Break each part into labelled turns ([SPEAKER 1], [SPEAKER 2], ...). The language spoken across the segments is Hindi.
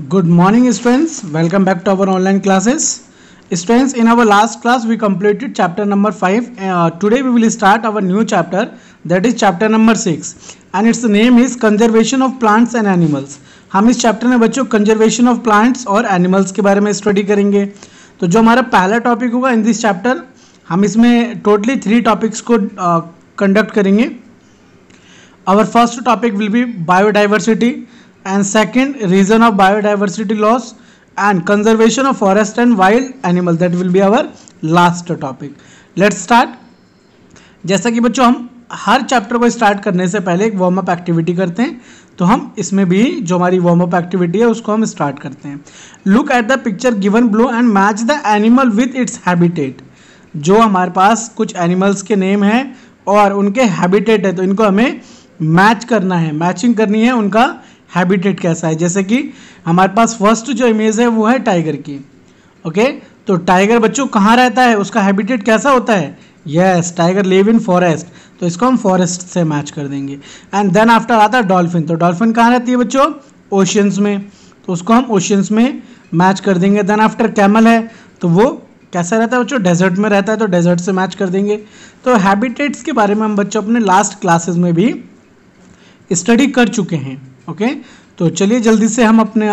[SPEAKER 1] Good morning students, welcome back to our online classes. Students, in our last class we completed chapter number 5. Today we will start our new chapter, that is chapter number 6 and its name is conservation of plants and animals. हम इस चैप्टर में बच्चों कंजर्वेशन ऑफ प्लांट्स और एनिमल्स के बारे में स्टडी करेंगे. तो जो हमारा पहला टॉपिक होगा इन दिस चैप्टर, हम इसमें टोटली 3 टॉपिक्स को कंडक्ट करेंगे. Our first topic will be biodiversity and second reason of biodiversity loss and conservation of forest and wild animal. That will be our last topic. Let's start. जैसा कि बच्चों हम हर चैप्टर को स्टार्ट करने से पहले एक वार्म अप एक्टिविटी करते हैं, तो हम इसमें भी जो हमारी वार्म अप एक्टिविटी है उसको हम स्टार्ट करते हैं. Look at the picture given below and match the animal with its habitat. जो हमारे पास कुछ एनिमल्स के नेम हैं और उनके हैबिटेट है, तो इनको हमें मैच करना है, मैचिंग करनी है उनका हैबिटेट कैसा है. जैसे कि हमारे पास फर्स्ट जो इमेज है वो है टाइगर की. ओके, तो टाइगर बच्चों कहाँ रहता है, उसका हैबिटेट कैसा होता है. Yes, tiger live in forest, तो इसको हम फॉरेस्ट से मैच कर देंगे. एंड देन आफ्टर आता है डॉल्फिन. तो डॉल्फिन कहाँ रहती है बच्चों, ओशियंस में, तो उसको हम ओशियंस में मैच कर देंगे. देन आफ्टर कैमल है, तो वो कैसा रहता है बच्चों, डेजर्ट में रहता है, तो डेजर्ट से मैच कर देंगे. तो हैबिटेट्स के बारे में हम बच्चों अपने लास्ट क्लासेस में भी स्टडी कर चुके हैं. ओके, तो चलिए जल्दी से हम अपने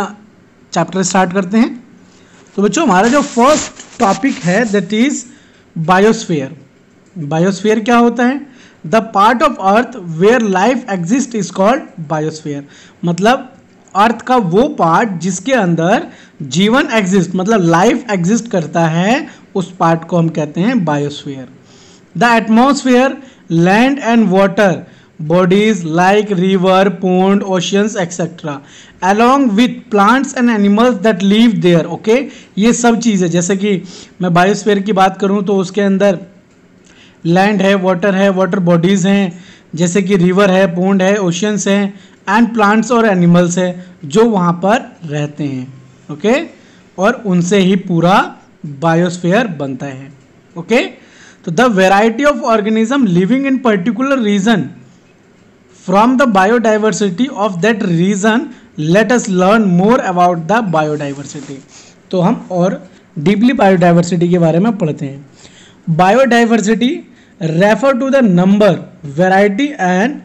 [SPEAKER 1] चैप्टर स्टार्ट करते हैं. तो बच्चों हमारा जो फर्स्ट टॉपिक है दैट इज बायोस्फीयर. बायोस्फीयर क्या होता है, the part of earth where life exist is called biosphere. मतलब अर्थ का वो पार्ट जिसके अंदर जीवन एग्जिस्ट, मतलब लाइफ एग्जिस्ट करता है, उस पार्ट को हम कहते हैं biosphere. The atmosphere, land and water bodies like river, pond, oceans etc. along with plants and animals that live there. okay, ये सब चीज़ें, जैसे कि मैं बायोस्फीयर की बात करूँ तो उसके अंदर लैंड है, वाटर बॉडीज़ हैं, जैसे कि रिवर है, पोंड है, ओशियंस हैं, एंड प्लांट्स और एनिमल्स है जो वहाँ पर रहते हैं. ओके, और उनसे ही पूरा बायोस्फीयर बनता है. ओके, तो the variety of organism living in particular region from the biodiversity of that region, let us learn more about the biodiversity. तो हम और डीपली बायोडाइवर्सिटी के बारे में पढ़ते हैं. Biodiversity refer to the number, variety and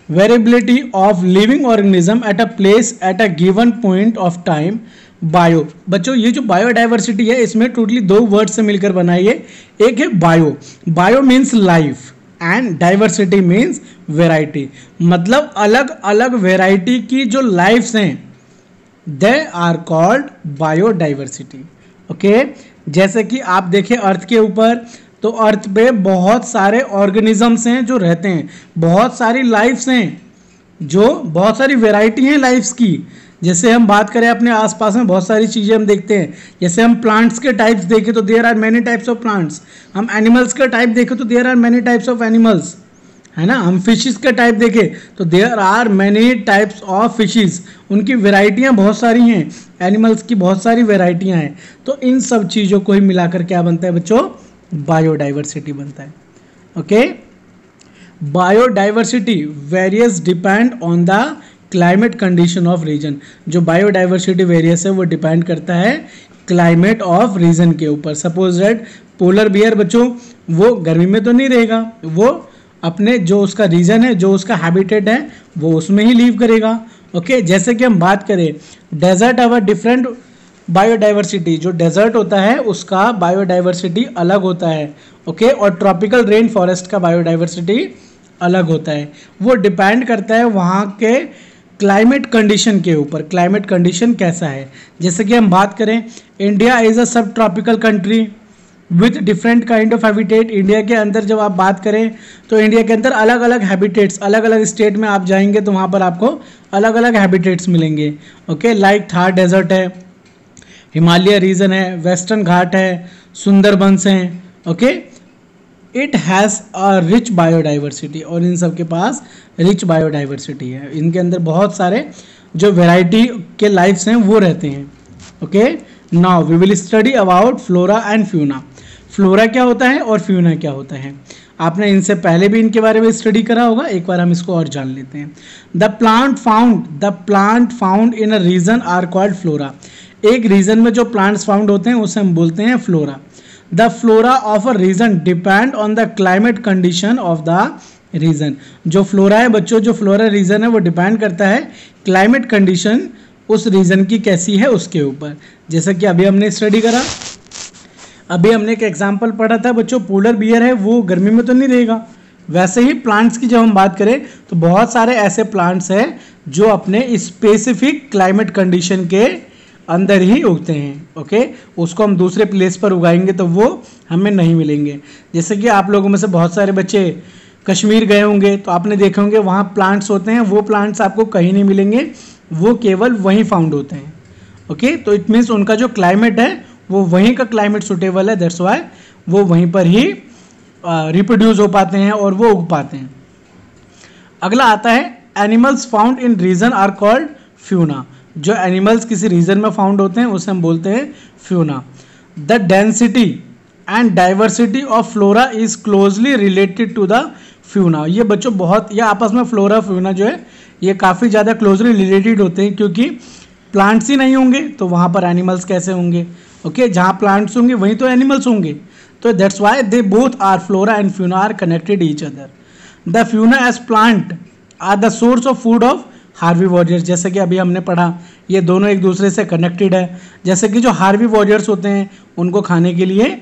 [SPEAKER 1] variability of living organism at a place at a given point of time. Bio, बच्चों ये जो बायोडाइवर्सिटी है इसमें टोटली 2 वर्ड से मिलकर बनाई है. एक है bio, bio means life and diversity means variety. मतलब अलग अलग वेराइटी की जो लाइफ्स हैं they are called biodiversity. Okay, जैसे कि आप देखें अर्थ के ऊपर, तो अर्थ पे बहुत सारे ऑर्गेनिजम्स हैं जो रहते हैं, बहुत सारी लाइफ्स हैं, जो बहुत सारी वेराइटी हैं लाइफ्स की. जैसे हम बात करें अपने आसपास में बहुत सारी चीज़ें हम देखते हैं, जैसे हम प्लांट्स के टाइप्स देखें तो there are many types of plants. हम एनिमल्स के टाइप देखें तो there are many types of animals, है ना. हम फिशेस के टाइप देखें तो there are many types of fishes. उनकी वेराइटियाँ बहुत सारी हैं, एनिमल्स की बहुत सारी वेराइटियाँ हैं. तो इन सब चीज़ों को ही मिलाकर क्या बनता है बच्चों, बायोडाइवर्सिटी बनता है. Okay, biodiversity various depend on the climate condition of region. जो बायोडाइवर्सिटी वेरियस है वो डिपेंड करता है क्लाइमेट ऑफ रीजन के ऊपर. सपोज दैट पोलर बियर बच्चों वो गर्मी में तो नहीं रहेगा, वो अपने जो उसका रीजन है, जो उसका हैबिटेट है, वो उसमें ही लीव करेगा. ओके, जैसे कि हम बात करें डेजर्ट अवर डिफरेंट बायोडाइवर्सिटी. जो डेजर्ट होता है उसका बायोडाइवर्सिटी अलग होता है. ओके, और ट्रॉपिकल रेन फॉरेस्ट का बायोडाइवर्सिटी अलग होता है. वो डिपेंड करता है वहाँ के क्लाइमेट कंडीशन के ऊपर, क्लाइमेट कंडीशन कैसा है. जैसे कि हम बात करें इंडिया इज़ अ सब tropical country with different kind of habitat. India के अंदर जब आप बात करें तो इंडिया के अंदर अलग अलग हैबिटेट्स, अलग अलग स्टेट में आप जाएंगे तो वहाँ पर आपको अलग अलग हैबिटेट्स मिलेंगे. ओके, लाइक थार डेजर्ट है, हिमालय रीजन है, वेस्टर्न घाट है, सुंदरबंस हैं. Okay, it has a rich biodiversity, और इन सब के पास रिच बायोडाइवर्सिटी है. इनके अंदर बहुत सारे जो वेराइटी के लाइफ्स हैं वो रहते हैं. Okay, now we will study about flora and fauna. Flora क्या होता है और फ्यूना क्या होता है. आपने इनसे पहले भी इनके बारे में स्टडी करा होगा, एक बार हम इसको और जान लेते हैं। The plant found in a region are called flora. एक रीजन में जो प्लांट्स फाउंड होते हैं उसे हम बोलते हैं flora. The flora of a region depend on the climate condition of the region. जो फ्लोरा है बच्चों, जो फ्लोरा रीजन है वो डिपेंड करता है क्लाइमेट कंडीशन उस रीजन की कैसी है उसके ऊपर। जैसा कि अभी हमने स्टडी करा, अभी हमने एक एग्जांपल पढ़ा था बच्चों, पोलर बियर है वो गर्मी में तो नहीं रहेगा। वैसे ही प्लांट्स की जब हम बात करें तो बहुत सारे ऐसे प्लांट्स हैं जो अपने स्पेसिफिक क्लाइमेट कंडीशन के अंदर ही उगते हैं। ओके, उसको हम दूसरे प्लेस पर उगाएंगे तो वो हमें नहीं मिलेंगे। जैसे कि आप लोगों में से बहुत सारे बच्चे कश्मीर गए होंगे तो आपने देखे होंगे वहाँ प्लांट्स होते हैं, वो प्लांट्स आपको कहीं नहीं मिलेंगे, वो केवल वहीं फाउंड होते हैं। ओके, तो इट मीन्स उनका जो क्लाइमेट है वो वहीं का क्लाइमेट सुटेबल है, दैट्स वाई वो वहीं पर ही रिप्रोड्यूस हो पाते हैं और वो उग पाते हैं। अगला आता है animals found in region are called fauna. जो एनिमल्स किसी रीजन में फाउंड होते हैं उसे हम बोलते हैं fauna. The density and diversity of flora is closely related to the fauna. ये बच्चों बहुत, ये आपस में फ्लोरा फ्यूना जो है ये काफ़ी ज़्यादा क्लोजली रिलेटेड होते हैं, क्योंकि प्लांट्स ही नहीं होंगे तो वहाँ पर एनिमल्स कैसे होंगे। ओके, जहाँ प्लांट्स होंगे वहीं तो एनिमल्स होंगे, तो that's why they both are flora and fauna are connected each other. The fauna as plant are the source of food of herbivores. जैसे कि अभी हमने पढ़ा ये दोनों एक दूसरे से कनेक्टेड है। जैसे कि जो हार्बीवोरर्स होते हैं उनको खाने के लिए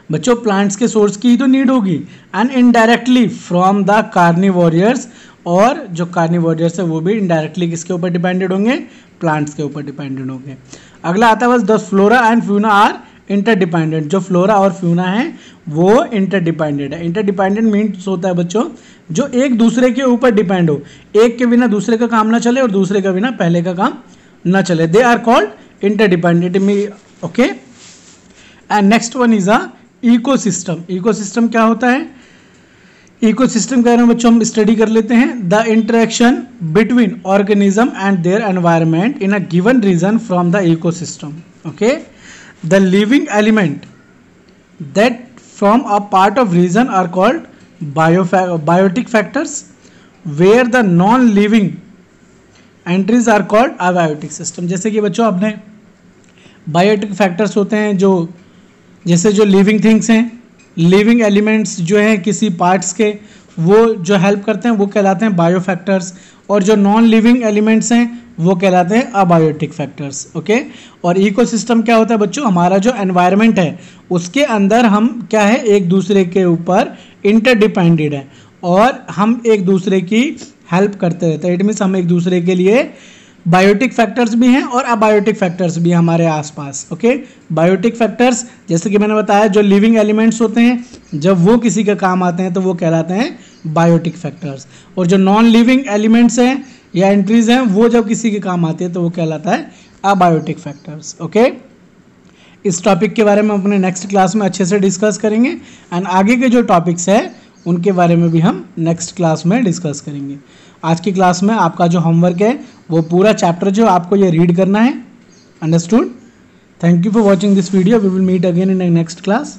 [SPEAKER 1] बच्चों प्लांट्स के सोर्स की ही तो नीड होगी, एंड इनडायरेक्टली फ्रॉम द कार्निवोरर्स, और जो कार्निवोरर्स है वो भी इनडायरेक्टली किसके ऊपर डिपेंडेड होंगे, प्लांट्स के ऊपर डिपेंडेड होंगे। अगला आता है बस the flora and fauna are interdependent. जो फ्लोरा और फ्यूना है वो इंटरडिपेंडेंट है। इंटरडिपेंडेंट मीन्स होता है बच्चों जो एक दूसरे के ऊपर डिपेंड हो, एक के बिना दूसरे का काम ना चले और दूसरे के बिना पहले का काम ना चले, they are called interdependent. Okay, and next one is a ecosystem. Ecosystem क्या होता है, इकोसिस्टम कह रहे हैं बच्चों, हम स्टडी कर लेते हैं। The interaction between organism and their environment in a given region from the ecosystem. Okay, the living element that from a part of region are called biotic factors, where the non living entries are called abiotic system. जैसे कि बच्चों अपने बायोटिक फैक्टर्स होते हैं जो, जैसे जो लिविंग थिंग्स हैं, लिविंग एलिमेंट्स जो हैं किसी पार्ट्स के, वो जो हेल्प करते हैं वो कहलाते हैं बायो फैक्टर्स, और जो नॉन लिविंग एलिमेंट्स हैं वो कहलाते हैं अबायोटिक फैक्टर्स। ओके, और इकोसिस्टम क्या होता है बच्चों, हमारा जो एनवायरनमेंट है उसके अंदर हम क्या है एक दूसरे के ऊपर इंटरडिपेंडेड है और हम एक दूसरे की हेल्प करते रहते हैं। इट मीन्स हम एक दूसरे के लिए बायोटिक फैक्टर्स भी हैं और अबायोटिक फैक्टर्स भी हमारे आसपास। ओके, बायोटिक फैक्टर्स जैसे कि मैंने बताया जो लिविंग एलिमेंट्स होते हैं जब वो किसी का काम आते हैं तो वो कहलाते हैं बायोटिक फैक्टर्स, और जो नॉन लिविंग एलिमेंट्स हैं या एंट्रीज हैं वो जब किसी के काम आते हैं तो वो कहलाता है अबायोटिक फैक्टर्स। ओके, इस टॉपिक के बारे में अपने नेक्स्ट क्लास में अच्छे से डिस्कस करेंगे, एंड आगे के जो टॉपिक्स है उनके बारे में भी हम नेक्स्ट क्लास में डिस्कस करेंगे। आज की क्लास में आपका जो होमवर्क है वो पूरा चैप्टर जो आपको ये रीड करना है। Understood? Thank you for watching this video. We will meet again in next class.